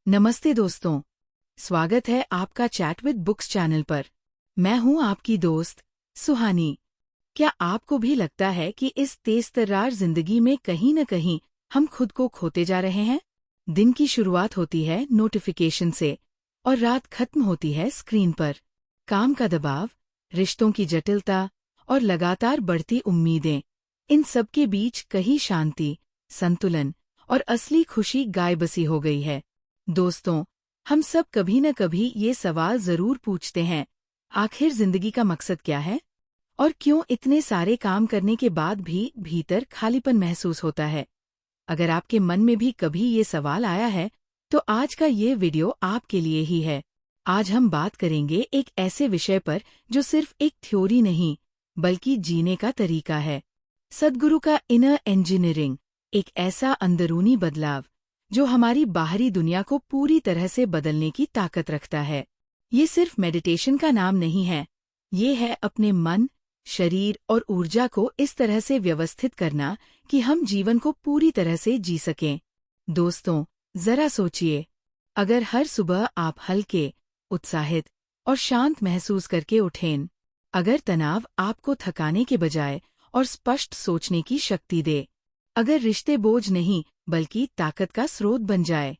नमस्ते दोस्तों, स्वागत है आपका चैट विद बुक्स चैनल पर। मैं हूं आपकी दोस्त सुहानी। क्या आपको भी लगता है कि इस तेज-तर्रार जिंदगी में कहीं न कहीं हम खुद को खोते जा रहे हैं? दिन की शुरुआत होती है नोटिफिकेशन से और रात खत्म होती है स्क्रीन पर। काम का दबाव, रिश्तों की जटिलता और लगातार बढ़ती उम्मीदें, इन सब के बीच कहीं शांति, संतुलन और असली खुशी गायब-सी हो गई है। दोस्तों, हम सब कभी न कभी ये सवाल जरूर पूछते हैं, आखिर जिंदगी का मकसद क्या है? और क्यों इतने सारे काम करने के बाद भी भीतर खालीपन महसूस होता है? अगर आपके मन में भी कभी ये सवाल आया है, तो आज का ये वीडियो आपके लिए ही है। आज हम बात करेंगे एक ऐसे विषय पर जो सिर्फ एक थ्योरी नहीं, बल्कि जीने का तरीका है। सद्गुरु का इनर इंजीनियरिंग, एक ऐसा अंदरूनी बदलाव जो हमारी बाहरी दुनिया को पूरी तरह से बदलने की ताकत रखता है। ये सिर्फ मेडिटेशन का नाम नहीं है, ये है अपने मन, शरीर और ऊर्जा को इस तरह से व्यवस्थित करना कि हम जीवन को पूरी तरह से जी सकें। दोस्तों, जरा सोचिए, अगर हर सुबह आप हल्के, उत्साहित और शांत महसूस करके उठें, अगर तनाव आपको थकाने के बजाय और स्पष्ट सोचने की शक्ति दे, अगर रिश्ते बोझ नहीं बल्कि ताकत का स्रोत बन जाए,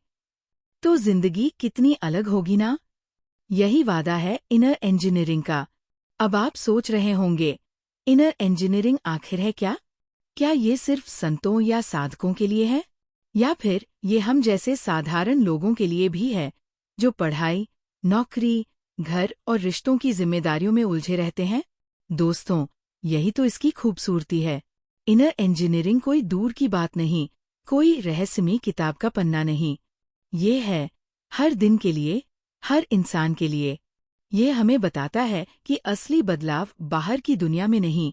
तो जिंदगी कितनी अलग होगी ना? यही वादा है इनर इंजीनियरिंग का। अब आप सोच रहे होंगे, इनर इंजीनियरिंग आखिर है क्या? क्या ये सिर्फ संतों या साधकों के लिए है? या फिर ये हम जैसे साधारण लोगों के लिए भी है, जो पढ़ाई, नौकरी, घर और रिश्तों की जिम्मेदारियों में उलझे रहते हैं? दोस्तों, यही तो इसकी खूबसूरती है। इनर इंजीनियरिंग कोई दूर की बात नहीं, कोई रहस्यमयी किताब का पन्ना नहीं। ये है हर दिन के लिए, हर इंसान के लिए। ये हमें बताता है कि असली बदलाव बाहर की दुनिया में नहीं,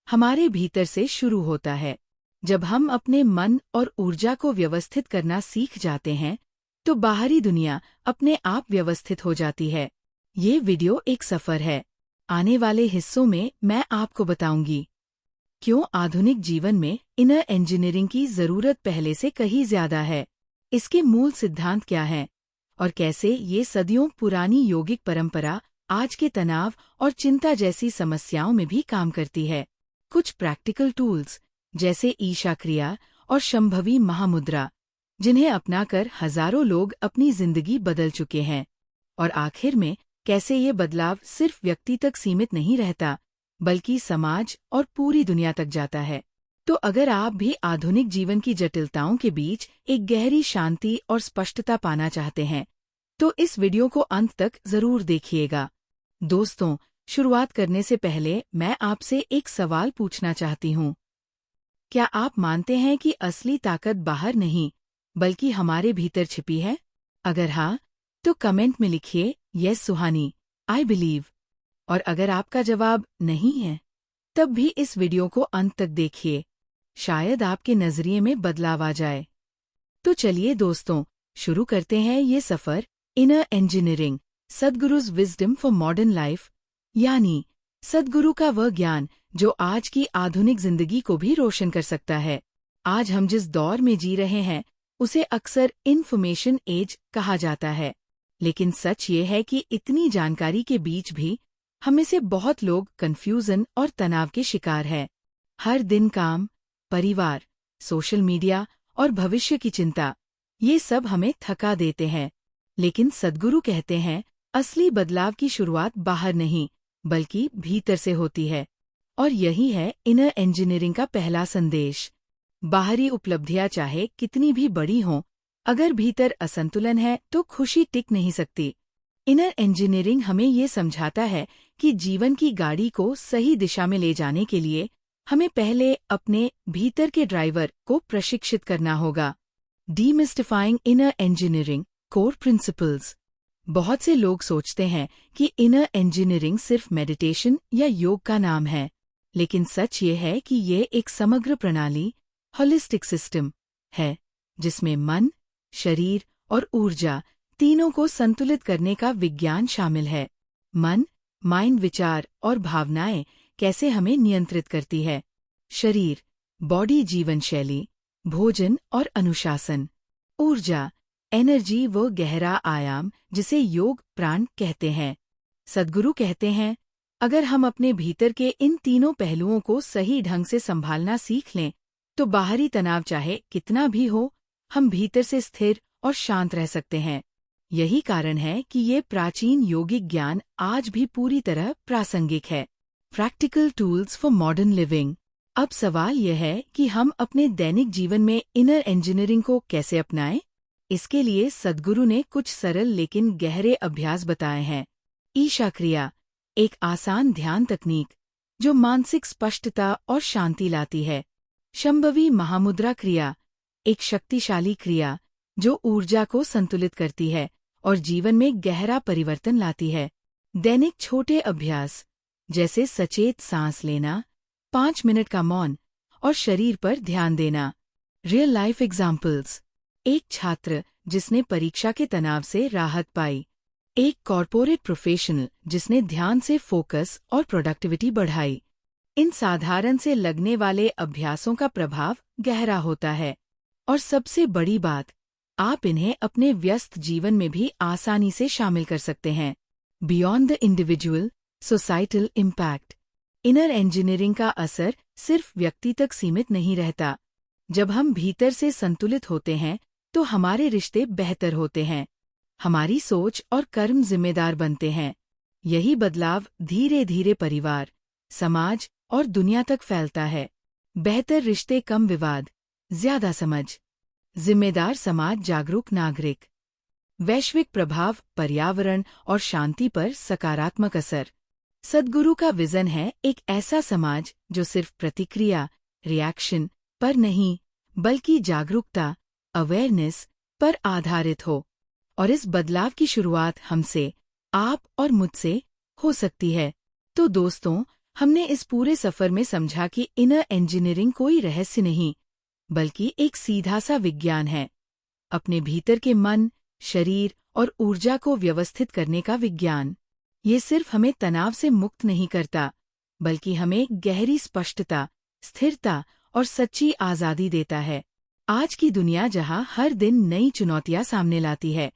हमारे भीतर से शुरू होता है। जब हम अपने मन और ऊर्जा को व्यवस्थित करना सीख जाते हैं, तो बाहरी दुनिया अपने आप व्यवस्थित हो जाती है। ये वीडियो एक सफर है। आने वाले हिस्सों में मैं आपको बताऊंगी क्यों आधुनिक जीवन में इनर इंजीनियरिंग की जरूरत पहले से कहीं ज्यादा है, इसके मूल सिद्धांत क्या हैं, और कैसे ये सदियों पुरानी योगिक परंपरा आज के तनाव और चिंता जैसी समस्याओं में भी काम करती है। कुछ प्रैक्टिकल टूल्स जैसे ईशा क्रिया और शंभवी महामुद्रा, जिन्हें अपनाकर हजारों लोग अपनी जिंदगी बदल चुके हैं। और आखिर में कैसे ये बदलाव सिर्फ व्यक्ति तक सीमित नहीं रहता, बल्कि समाज और पूरी दुनिया तक जाता है। तो अगर आप भी आधुनिक जीवन की जटिलताओं के बीच एक गहरी शांति और स्पष्टता पाना चाहते हैं, तो इस वीडियो को अंत तक जरूर देखिएगा। दोस्तों, शुरुआत करने से पहले मैं आपसे एक सवाल पूछना चाहती हूँ। क्या आप मानते हैं कि असली ताकत बाहर नहीं, बल्कि हमारे भीतर छिपी है? अगर हाँ, तो कमेंट में लिखिए यस सुहानी, आई बिलीव। और अगर आपका जवाब नहीं है, तब भी इस वीडियो को अंत तक देखिए, शायद आपके नजरिए में बदलाव आ जाए। तो चलिए दोस्तों, शुरू करते हैं ये सफर। Inner engineering, Sadhguru's wisdom for modern life, यानी सद्गुरु का वह ज्ञान जो आज की आधुनिक जिंदगी को भी रोशन कर सकता है। आज हम जिस दौर में जी रहे हैं, उसे अक्सर इन्फॉर्मेशन एज कहा जाता है। लेकिन सच ये है कि इतनी जानकारी के बीच भी हम में से बहुत लोग कंफ्यूजन और तनाव के शिकार हैं। हर दिन काम, परिवार, सोशल मीडिया और भविष्य की चिंता, ये सब हमें थका देते हैं। लेकिन सद्गुरु कहते हैं, असली बदलाव की शुरुआत बाहर नहीं, बल्कि भीतर से होती है। और यही है इनर इंजीनियरिंग का पहला संदेश। बाहरी उपलब्धियां चाहे कितनी भी बड़ी हों, अगर भीतर असंतुलन है तो खुशी टिक नहीं सकती। इनर इंजीनियरिंग हमें ये समझाता है कि जीवन की गाड़ी को सही दिशा में ले जाने के लिए हमें पहले अपने भीतर के ड्राइवर को प्रशिक्षित करना होगा। डीमिस्टिफाइंग इनर इंजीनियरिंग कोर प्रिंसिपल्स। बहुत से लोग सोचते हैं कि इनर इंजीनियरिंग सिर्फ मेडिटेशन या योग का नाम है, लेकिन सच ये है कि ये एक समग्र प्रणाली, होलिस्टिक सिस्टम है, जिसमें मन, शरीर और ऊर्जा तीनों को संतुलित करने का विज्ञान शामिल है। मन, माइंड, विचार और भावनाएं कैसे हमें नियंत्रित करती है। शरीर, बॉडी, जीवन शैली, भोजन और अनुशासन। ऊर्जा, एनर्जी वो गहरा आयाम जिसे योग प्राण कहते हैं। सद्गुरु कहते हैं, अगर हम अपने भीतर के इन तीनों पहलुओं को सही ढंग से संभालना सीख लें, तो बाहरी तनाव चाहे कितना भी हो, हम भीतर से स्थिर और शांत रह सकते हैं। यही कारण है कि ये प्राचीन यौगिक ज्ञान आज भी पूरी तरह प्रासंगिक है। Practical tools for modern living. अब सवाल यह है कि हम अपने दैनिक जीवन में इनर इंजीनियरिंग को कैसे अपनाएं? इसके लिए सद्गुरु ने कुछ सरल लेकिन गहरे अभ्यास बताए हैं। ईशा क्रिया, एक आसान ध्यान तकनीक जो मानसिक स्पष्टता और शांति लाती है। शंभवी महामुद्रा क्रिया, एक शक्तिशाली क्रिया जो ऊर्जा को संतुलित करती है और जीवन में गहरा परिवर्तन लाती है। दैनिक छोटे अभ्यास जैसे सचेत सांस लेना, 5 मिनट का मौन और शरीर पर ध्यान देना। रियल लाइफ एग्जाम्पल्स, एक छात्र जिसने परीक्षा के तनाव से राहत पाई, एक कॉर्पोरेट प्रोफेशनल जिसने ध्यान से फोकस और प्रोडक्टिविटी बढ़ाई। इन साधारण से लगने वाले अभ्यासों का प्रभाव गहरा होता है और सबसे बड़ी बात, आप इन्हें अपने व्यस्त जीवन में भी आसानी से शामिल कर सकते हैं। Beyond the individual, societal impact. Inner engineering का असर सिर्फ व्यक्ति तक सीमित नहीं रहता। जब हम भीतर से संतुलित होते हैं तो हमारे रिश्ते बेहतर होते हैं, हमारी सोच और कर्म जिम्मेदार बनते हैं। यही बदलाव धीरे धीरे परिवार, समाज और दुनिया तक फैलता है। बेहतर रिश्ते, कम विवाद, ज्यादा समझ। जिम्मेदार समाज, जागरूक नागरिक। वैश्विक प्रभाव, पर्यावरण और शांति पर सकारात्मक असर। सद्गुरु का विजन है एक ऐसा समाज जो सिर्फ प्रतिक्रिया, रिएक्शन पर नहीं, बल्कि जागरूकता, अवेयरनेस पर आधारित हो। और इस बदलाव की शुरुआत हमसे, आप और मुझसे हो सकती है। तो दोस्तों, हमने इस पूरे सफर में समझा कि इनर इंजीनियरिंग कोई रहस्य नहीं, बल्कि एक सीधा सा विज्ञान है। अपने भीतर के मन, शरीर और ऊर्जा को व्यवस्थित करने का विज्ञान। ये सिर्फ हमें तनाव से मुक्त नहीं करता, बल्कि हमें गहरी स्पष्टता, स्थिरता और सच्ची आज़ादी देता है। आज की दुनिया जहां हर दिन नई चुनौतियां सामने लाती है,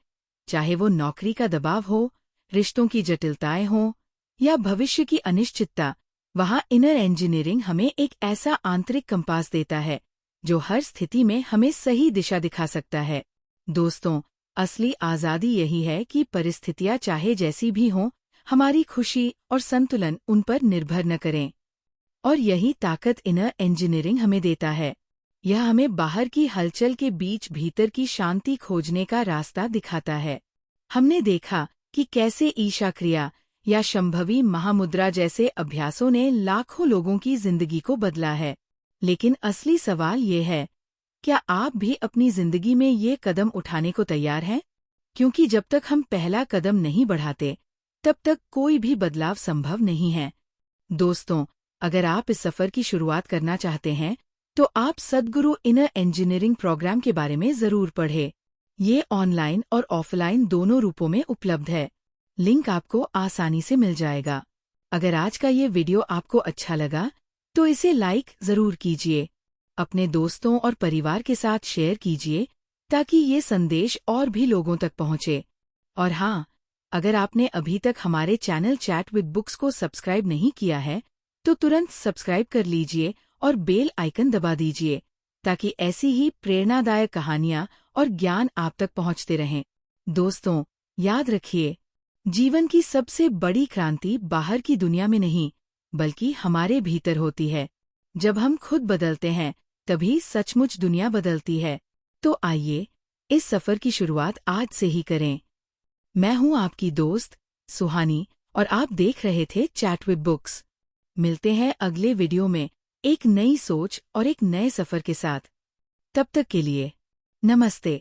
चाहे वो नौकरी का दबाव हो, रिश्तों की जटिलताएं हों या भविष्य की अनिश्चितता, वहां इनर इंजीनियरिंग हमें एक ऐसा आंतरिक कंपास देता है जो हर स्थिति में हमें सही दिशा दिखा सकता है। दोस्तों, असली आज़ादी यही है कि परिस्थितियां चाहे जैसी भी हों, हमारी खुशी और संतुलन उन पर निर्भर न करें। और यही ताकत इनर इंजीनियरिंग हमें देता है। यह हमें बाहर की हलचल के बीच भीतर की शांति खोजने का रास्ता दिखाता है। हमने देखा कि कैसे ईशा क्रिया या शंभवी महामुद्रा जैसे अभ्यासों ने लाखों लोगों की जिंदगी को बदला है। लेकिन असली सवाल ये है, क्या आप भी अपनी जिंदगी में ये कदम उठाने को तैयार हैं? क्योंकि जब तक हम पहला कदम नहीं बढ़ाते, तब तक कोई भी बदलाव संभव नहीं है। दोस्तों, अगर आप इस सफर की शुरुआत करना चाहते हैं, तो आप सद्गुरु इनर इंजीनियरिंग प्रोग्राम के बारे में जरूर पढ़ें। ये ऑनलाइन और ऑफलाइन दोनों रूपों में उपलब्ध है। लिंक आपको आसानी से मिल जाएगा। अगर आज का ये वीडियो आपको अच्छा लगा, तो इसे लाइक जरूर कीजिए। अपने दोस्तों और परिवार के साथ शेयर कीजिए ताकि ये संदेश और भी लोगों तक पहुंचे। और हाँ, अगर आपने अभी तक हमारे चैनल चैट विद बुक्स को सब्सक्राइब नहीं किया है, तो तुरंत सब्सक्राइब कर लीजिए और बेल आइकन दबा दीजिए ताकि ऐसी ही प्रेरणादायक कहानियां और ज्ञान आप तक पहुंचते रहें। दोस्तों, याद रखिए, जीवन की सबसे बड़ी क्रांति बाहर की दुनिया में नहीं, बल्कि हमारे भीतर होती है। जब हम खुद बदलते हैं, तभी सचमुच दुनिया बदलती है। तो आइए, इस सफर की शुरुआत आज से ही करें। मैं हूं आपकी दोस्त सुहानी और आप देख रहे थे चैट विद बुक्स। मिलते हैं अगले वीडियो में एक नई सोच और एक नए सफर के साथ। तब तक के लिए नमस्ते।